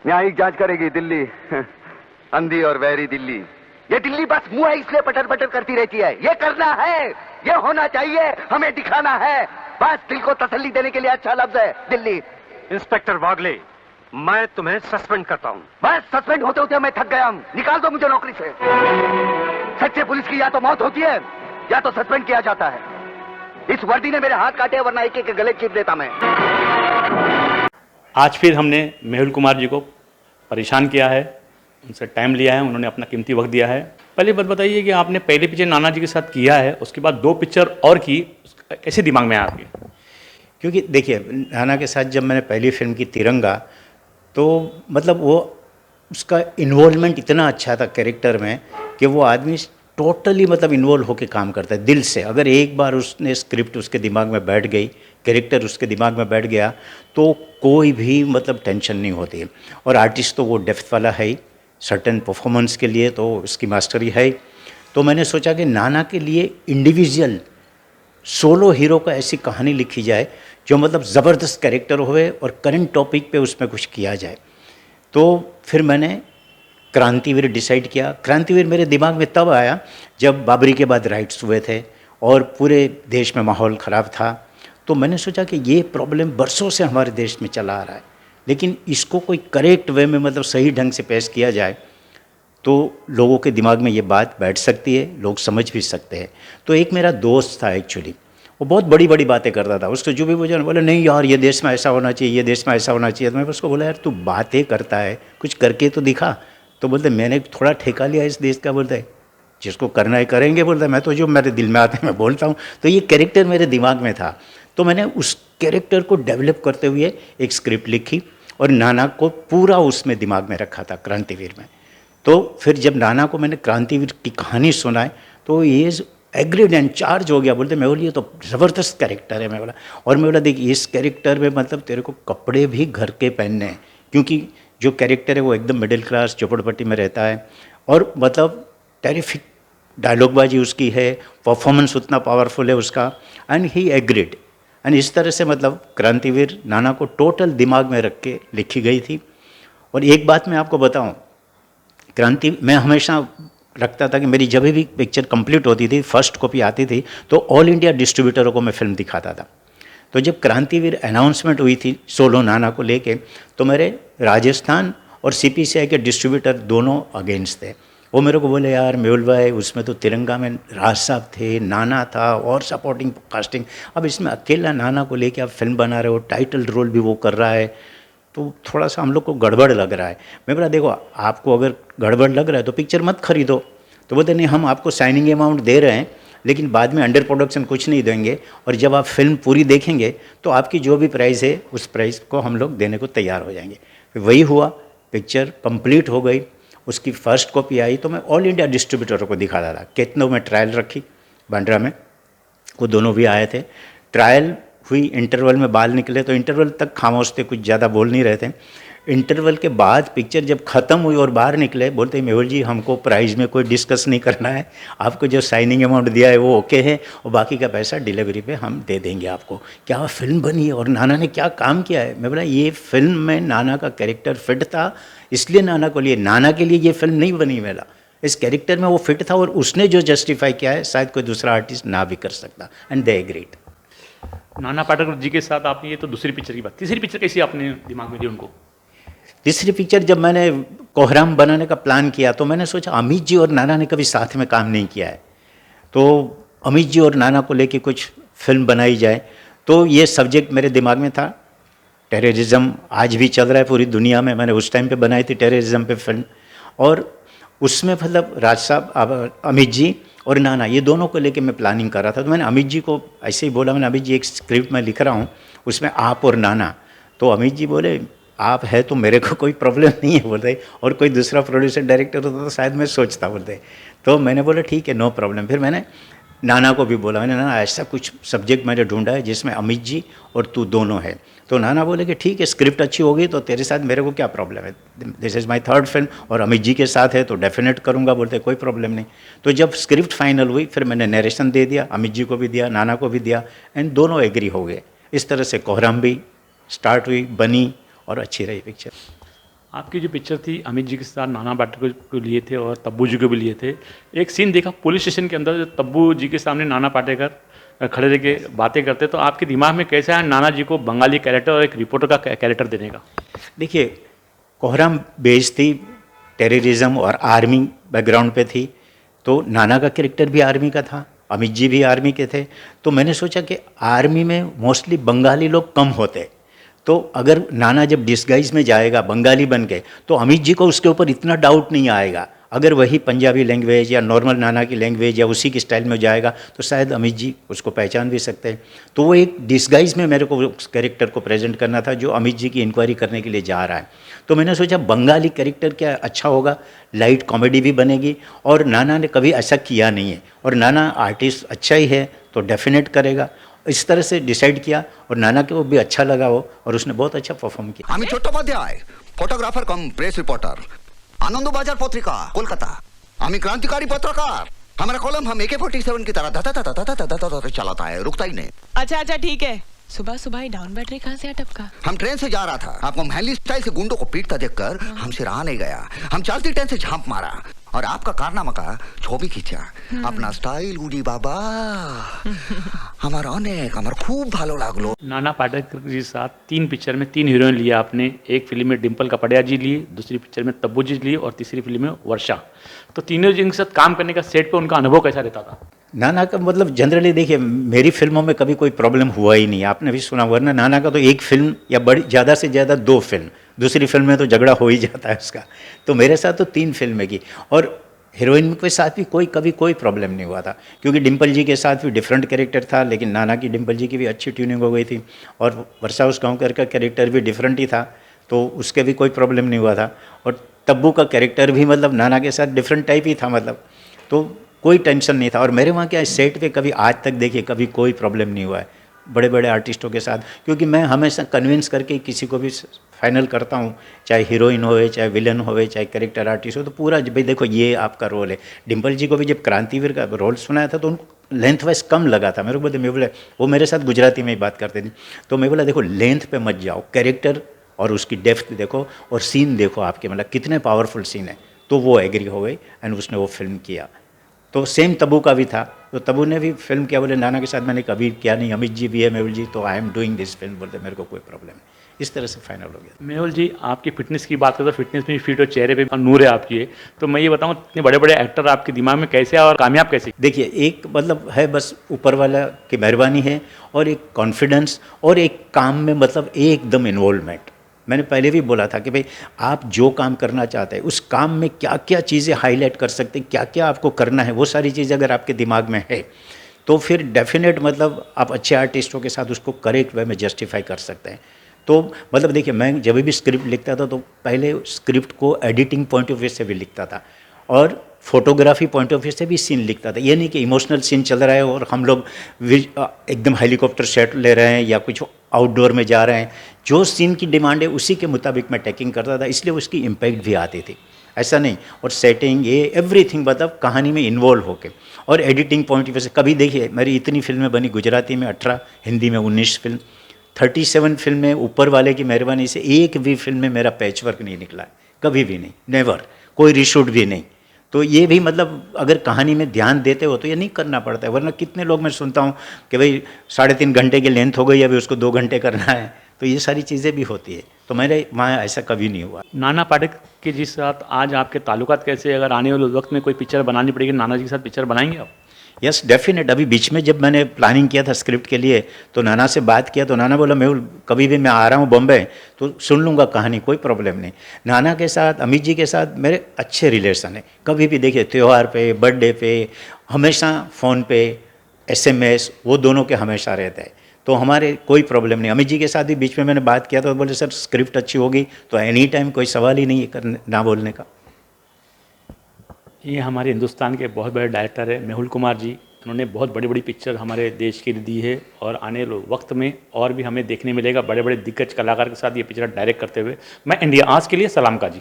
न्यायिक जांच करेगी दिल्ली। अंधी और वैरी दिल्ली। ये दिल्ली बस मुंह है इसलिए पटर पटर करती रहती है। ये करना है, ये होना चाहिए, हमें दिखाना है। बस दिल को तसल्ली देने के लिए अच्छा लफ्ज है दिल्ली। इंस्पेक्टर वागले, मैं तुम्हें सस्पेंड करता हूं। बस सस्पेंड होते होते मैं थक गया हूं। निकाल दो मुझे नौकरी से। सच्चे पुलिस की या तो मौत होती है या तो सस्पेंड किया जाता है। इस वर्दी ने मेरे हाथ काटे, वरना एक एक गले चिप देता मैं। आज फिर हमने मेहुल कुमार जी को परेशान किया है, उनसे टाइम लिया है, उन्होंने अपना कीमती वक्त दिया है। पहले बात बताइए कि आपने पहली पिक्चर नाना जी के साथ किया है, उसके बाद 2 पिक्चर और की, कैसे दिमाग में आया आपके? क्योंकि देखिए, नाना के साथ जब मैंने पहली फिल्म की तिरंगा, तो मतलब वो उसका इन्वॉल्वमेंट इतना अच्छा था कैरेक्टर में कि वो आदमी टोटली मतलब इन्वॉल्व होकर काम करता है दिल से। अगर एक बार उसने स्क्रिप्ट उसके दिमाग में बैठ गई, कैरेक्टर उसके दिमाग में बैठ गया, तो कोई भी मतलब टेंशन नहीं होती। और आर्टिस्ट तो वो डेप्थ वाला है ही, सर्टेन परफॉर्मेंस के लिए तो उसकी मास्टरी है। तो मैंने सोचा कि नाना के लिए इंडिविजुअल सोलो हीरो का ऐसी कहानी लिखी जाए जो मतलब ज़बरदस्त कैरेक्टर होए और करंट टॉपिक पे उसमें कुछ किया जाए। तो फिर मैंने क्रांतिवीर डिसाइड किया। क्रांतिवीर मेरे दिमाग में तब आया जब बाबरी के बाद राइट्स हुए थे और पूरे देश में माहौल ख़राब था। तो मैंने सोचा कि ये प्रॉब्लम बरसों से हमारे देश में चला आ रहा है, लेकिन इसको कोई करेक्ट वे में मतलब सही ढंग से पेश किया जाए तो लोगों के दिमाग में ये बात बैठ सकती है, लोग समझ भी सकते हैं। तो एक मेरा दोस्त था एक्चुअली, वो बहुत बड़ी बड़ी बातें करता था। उसको जो भी मुझे बोले, नहीं यार ये देश में ऐसा होना चाहिए, ये देश में ऐसा होना चाहिए। तो मैं उसको बोला, यार तू बातें करता है, कुछ करके तो दिखा। तो बोलते मैंने थोड़ा ठेका लिया इस देश का। बोलता है जिसको करना है करेंगे। बोलता है मैं तो जो मेरे दिल में आते हैं मैं बोलता हूँ। तो ये कैरेक्टर मेरे दिमाग में था, तो मैंने उस कैरेक्टर को डेवलप करते हुए एक स्क्रिप्ट लिखी और नाना को पूरा उसमें दिमाग में रखा था क्रांतिवीर में। तो फिर जब नाना को मैंने क्रांतिवीर की कहानी सुनाई तो ये एग्रीड एंड चार्ज हो गया। बोलते मैं बोली ये तो ज़बरदस्त कैरेक्टर है। मैं बोला, और मैं बोला देख इस कैरेक्टर में मतलब तेरे को कपड़े भी घर के पहनने हैं, क्योंकि जो कैरेक्टर है वो एकदम मिडिल क्लास झोपड़पट्टी में रहता है और मतलब टेरिफिक डायलॉगबाजी उसकी है, परफॉर्मेंस उतना पावरफुल है उसका, एंड ही एग्रीड। एंड इस तरह से मतलब क्रांतिवीर नाना को टोटल दिमाग में रख के लिखी गई थी। और एक बात मैं आपको बताऊं, क्रांति मैं हमेशा रखता था कि मेरी जब भी पिक्चर कंप्लीट होती थी, फर्स्ट कॉपी आती थी, तो ऑल इंडिया डिस्ट्रीब्यूटरों को मैं फिल्म दिखाता था। तो जब क्रांतिवीर अनाउंसमेंट हुई थी सोलो नाना को लेके, तो मेरे राजस्थान और CPCI के डिस्ट्रीब्यूटर दोनों अगेंस्ट थे। वो मेरे को बोले, यार मेहुल भाई उसमें तो तिरंगा में राज साहब थे, नाना था और सपोर्टिंग कास्टिंग, अब इसमें अकेला नाना को लेके आप फिल्म बना रहे हो, टाइटल रोल भी वो कर रहा है, तो थोड़ा सा हम लोग को गड़बड़ लग रहा है। मैं बोला देखो आपको अगर गड़बड़ लग रहा है तो पिक्चर मत खरीदो। तो बोलते नहीं हम आपको साइनिंग अमाउंट दे रहे हैं, लेकिन बाद में अंडर प्रोडक्शन कुछ नहीं देंगे, और जब आप फिल्म पूरी देखेंगे तो आपकी जो भी प्राइस है उस प्राइस को हम लोग देने को तैयार हो जाएंगे। वही हुआ, पिक्चर कंप्लीट हो गई, उसकी फर्स्ट कॉपी आई तो मैं ऑल इंडिया डिस्ट्रीब्यूटरों को दिखा रहा था। कितनों में ट्रायल रखी बांद्रा में, वो दोनों भी आए थे। ट्रायल हुई, इंटरवल में बाल निकले, तो इंटरवल तक खामोश थे, कुछ ज़्यादा बोल नहीं रहे थे। इंटरवल के बाद पिक्चर जब ख़त्म हुई और बाहर निकले, बोलते मेहुल जी हमको प्राइस में कोई डिस्कस नहीं करना है, आपको जो साइनिंग अमाउंट दिया है वो ओके है, और बाकी का पैसा डिलीवरी पे हम दे देंगे आपको। क्या फिल्म बनी है और नाना ने क्या काम किया है। मैं बोला ये फिल्म में नाना का कैरेक्टर फिट था, इसलिए नाना को लिए, नाना के लिए ये फिल्म नहीं बनी। मेरा इस कैरेक्टर में वो फिट था और उसने जो जस्टिफाई किया है शायद कोई दूसरा आर्टिस्ट ना भी कर सकता, and they agreed. Nana Patekar जी के साथ आपने, ये तो दूसरी पिक्चर की बात, तीसरी पिक्चर कैसी आपने दिमाग में दी उनको? तीसरी पिक्चर जब मैंने कोहराम बनाने का प्लान किया तो मैंने सोचा अमित जी और नाना ने कभी साथ में काम नहीं किया है, तो अमित जी और नाना को लेके कुछ फिल्म बनाई जाए। तो ये सब्जेक्ट मेरे दिमाग में था। टेररिज्म आज भी चल रहा है पूरी दुनिया में, मैंने उस टाइम पे बनाई थी टेररिज्म पे फिल्म, और उसमें मतलब राज साहब, अमित जी और नाना, ये दोनों को लेके मैं प्लानिंग कर रहा था। तो मैंने अमित जी को ऐसे ही बोला, मैंने अमित जी एक स्क्रिप्ट मैं लिख रहा हूँ उसमें आप और नाना। तो अमित जी बोले आप है तो मेरे को कोई प्रॉब्लम नहीं है, बोलते, और कोई दूसरा प्रोड्यूसर डायरेक्टर होता तो शायद मैं सोचता, बोलते। तो मैंने बोला ठीक है नो प्रॉब्लम। फिर मैंने नाना को भी बोला, मैंने नाना ऐसा कुछ सब्जेक्ट मैंने ढूंढा है जिसमें अमित जी और तू दोनों है। तो नाना बोले कि ठीक है स्क्रिप्ट अच्छी होगी तो तेरे साथ मेरे को क्या प्रॉब्लम है, this is my third film और अमित जी के साथ है तो डेफिनेट करूँगा, बोलते कोई प्रॉब्लम नहीं। तो जब स्क्रिप्ट फाइनल हुई फिर मैंने नरेशन दे दिया, अमित जी को भी दिया, नाना को भी दिया, एंड दोनों एग्री हो गए। इस तरह से कोहराम भी स्टार्ट हुई, बनी और अच्छी रही पिक्चर। आपकी जो पिक्चर थी अमित जी के साथ नाना पाटेकर को लिए थे और तब्बू जी को भी लिए थे। एक सीन देखा पुलिस स्टेशन के अंदर, जो तब्बू जी के सामने नाना पाटेकर खड़े रह के बातें करते, तो आपके दिमाग में कैसा है नाना जी को बंगाली कैरेक्टर और एक रिपोर्टर का कैरेक्टर देने का? देखिए, कोहराम बेस्ड थी, टेररिज्म और आर्मी बैकग्राउंड पे थी, तो नाना का कैरेक्टर भी आर्मी का था, अमित जी भी आर्मी के थे। तो मैंने सोचा कि आर्मी में मोस्टली बंगाली लोग कम होते, तो अगर नाना जब डिस्गाइज में जाएगा बंगाली बन के, तो अमित जी को उसके ऊपर इतना डाउट नहीं आएगा। अगर वही पंजाबी लैंग्वेज या नॉर्मल नाना की लैंग्वेज या उसी की स्टाइल में जाएगा तो शायद अमित जी उसको पहचान भी सकते हैं। तो वो एक डिस्गाइज में मेरे को उस कैरेक्टर को प्रेजेंट करना था जो अमित जी की इंक्वायरी करने के लिए जा रहा है। तो मैंने सोचा बंगाली कैरेक्टर क्या अच्छा होगा, लाइट कॉमेडी भी बनेगी, और नाना ने कभी ऐसा किया नहीं है, और नाना आर्टिस्ट अच्छा ही है तो डेफिनेट करेगा। इस तरह से डिसाइड किया, और नाना को भी अच्छा लगा वो, और उसने बहुत अच्छा परफॉर्म किया। আমি চট্টোপাধ্যায়, ফটোগ্রাফার কম প্রেস रिपोर्टर, आनंदबाजार पत्रिका कोलकाता। আমি क्रांतिकारी पत्रकार। हमारा कॉलम हम AK-47 की तरह धता चलाता है, रुकता ही नहीं। अच्छा अच्छा ठीक है। सुबह सुबह ही डाउन बैटरी कहाँ से टपका? हम ट्रेन से जा रहा था, आपको महली स्टाइल से गुंडों को पीटता देखकर हमसे रहा नहीं गया। हम चलती ट्रेन से झांप मारा और आपका कारनामा का छवि खींचा। अपना स्टाइल गुडी बाबा हमारा अनेक हमारा खूब भालो लागलो। नाना पाटेकर के साथ 3 पिक्चर में 3 हीरोइन लिया आपने। एक फिल्म में डिम्पल कपाड़िया जी लिए, दूसरी पिक्चर में तब्बू जी लिए, और तीसरी फिल्म में वर्षा। तो तीनों जिनके साथ काम करने का सेट पे उनका अनुभव कैसा रहता था? नाना का मतलब जनरली देखिए, मेरी फिल्मों में कभी कोई प्रॉब्लम हुआ ही नहीं, आपने भी सुना, वरना नाना का तो एक फिल्म या बड़ी ज़्यादा से ज़्यादा 2 फिल्म, दूसरी फिल्म में तो झगड़ा हो ही जाता है उसका। तो मेरे साथ तो 3 फिल्में की, और हीरोइन के साथ भी कभी कोई प्रॉब्लम नहीं हुआ था, क्योंकि डिम्पल जी के साथ भी डिफरेंट कैरेक्टर था, लेकिन नाना की डिम्पल जी की भी अच्छी ट्यूनिंग हो गई थी, और वर्षा उस गाँव का कैरेक्टर भी डिफरेंट ही था, तो उसके भी कोई प्रॉब्लम नहीं हुआ था। और तब्बू का कैरेक्टर भी मतलब नाना के साथ डिफरेंट टाइप ही था, मतलब तो कोई टेंशन नहीं था। और मेरे वहाँ क्या है, सेट पे कभी आज तक देखिए कभी कोई प्रॉब्लम नहीं हुआ है बड़े बड़े आर्टिस्टों के साथ, क्योंकि मैं हमेशा कन्विंस करके किसी को भी फाइनल करता हूँ, चाहे हीरोइन होवे, चाहे विलन होवे, चाहे कैरेक्टर आर्टिस्ट हो, तो पूरा भाई देखो ये आपका रोल है। डिम्पल जी को भी जब क्रांतिवीर का रोल सुनाया था तो उनको लेंथ वाइज कम लगा था, मेरे को बोले वो मेरे साथ गुजराती में ही बात करते थे, तो मैं बोला देखो लेंथ पे मत जाओ, कैरेक्टर और उसकी डेप्थ देखो और सीन देखो आपके, मतलब कितने पावरफुल सीन है। तो वो एग्री हो गई एंड उसने वो फिल्म किया। तो सेम तब्बू का भी था, तो तब्बू ने भी फिल्म किया, बोले नाना के साथ मैंने कभी किया नहीं, अमित जी भी है, मेहुल जी, तो I am doing this film, बोलते मेरे को कोई प्रॉब्लम है। इस तरह से फाइनल हो गया। मेहुल जी, आपकी फिटनेस की बात करें तो फिटनेस में फिट और चेहरे पे नूर है आपकी। तो मैं ये बताऊँ, इतने बड़े बड़े एक्टर आपके दिमाग में कैसे आए और कामयाब कैसे? देखिए, एक मतलब है बस ऊपर वाला की मेहरबानी है, और एक कॉन्फिडेंस, और एक काम में मतलब एकदम इन्वॉल्वमेंट। मैंने पहले भी बोला था कि भाई आप जो काम करना चाहते हैं उस काम में क्या क्या चीज़ें हाईलाइट कर सकते हैं, क्या क्या आपको करना है, वो सारी चीज़ें अगर आपके दिमाग में है तो फिर डेफिनेट मतलब आप अच्छे आर्टिस्टों के साथ उसको करेक्ट वे में जस्टिफाई कर सकते हैं। तो मतलब देखिए, मैं जब भी स्क्रिप्ट लिखता था तो पहले स्क्रिप्ट को एडिटिंग पॉइंट ऑफ व्यू से भी लिखता था, और फोटोग्राफी पॉइंट ऑफ व्यू से भी सीन लिखता था। ये नहीं कि इमोशनल सीन चल रहा है और हम लोग एकदम हेलीकॉप्टर शॉट ले रहे हैं या कुछ आउटडोर में जा रहे हैं, जो सीन की डिमांड है उसी के मुताबिक मैं टेकिंग करता था, इसलिए उसकी इम्पैक्ट भी आती थी, ऐसा नहीं। और सेटिंग ये एवरीथिंग मतलब कहानी में इन्वॉल्व होके, और एडिटिंग पॉइंट ऑफ व्यू से कभी देखिए मेरी इतनी फिल्में बनी, गुजराती में 18, हिंदी में 19 फिल्म, 37 फिल्में, ऊपर वाले की मेहरबानी से एक भी फिल्म में मेरा पैच वर्क नहीं निकला है, कभी भी नहीं, नेवर, कोई रीशूट भी नहीं। तो ये भी मतलब अगर कहानी में ध्यान देते हो तो ये नहीं करना पड़ता है, वरना कितने लोग मैं सुनता हूँ कि भाई 3.5 घंटे की लेंथ हो गई, अभी उसको 2 घंटे करना है, तो ये सारी चीज़ें भी होती है। तो मेरे वहाँ ऐसा कभी नहीं हुआ। नाना पाटेकर के जी साथ आज आपके ताल्लुकात कैसे? अगर आने वाले वक्त में कोई पिक्चर बनानी पड़ेगी, नाना जी के साथ पिक्चर बनाएंगे आप? Yes definite. अभी बीच में जब मैंने प्लानिंग किया था स्क्रिप्ट के लिए तो नाना से बात किया, तो नाना बोला मेहुल कभी भी मैं आ रहा हूँ बॉम्बे तो सुन लूँगा कहानी, कोई प्रॉब्लम नहीं। नाना के साथ, अमित जी के साथ मेरे अच्छे रिलेशन है, कभी भी देखिए त्यौहार पे, बर्थडे पे, हमेशा फ़ोन पे, SMS वो दोनों के हमेशा रहता है, तो हमारे कोई प्रॉब्लम नहीं। अमित जी के साथ भी बीच में मैंने बात किया तो बोले सर स्क्रिप्ट अच्छी होगी तो एनी टाइम, कोई सवाल ही नहीं है ना बोलने का। ये हमारे हिंदुस्तान के बहुत बड़े डायरेक्टर है मेहुल कुमार जी। उन्होंने बहुत बड़ी बड़ी पिक्चर हमारे देश के लिए दी है, और आने वाले वक्त में और भी हमें देखने मिलेगा बड़े बड़े दिग्गज कलाकार के साथ ये पिक्चर डायरेक्ट करते हुए। मैं इंडिया आज के लिए सलाम का जी।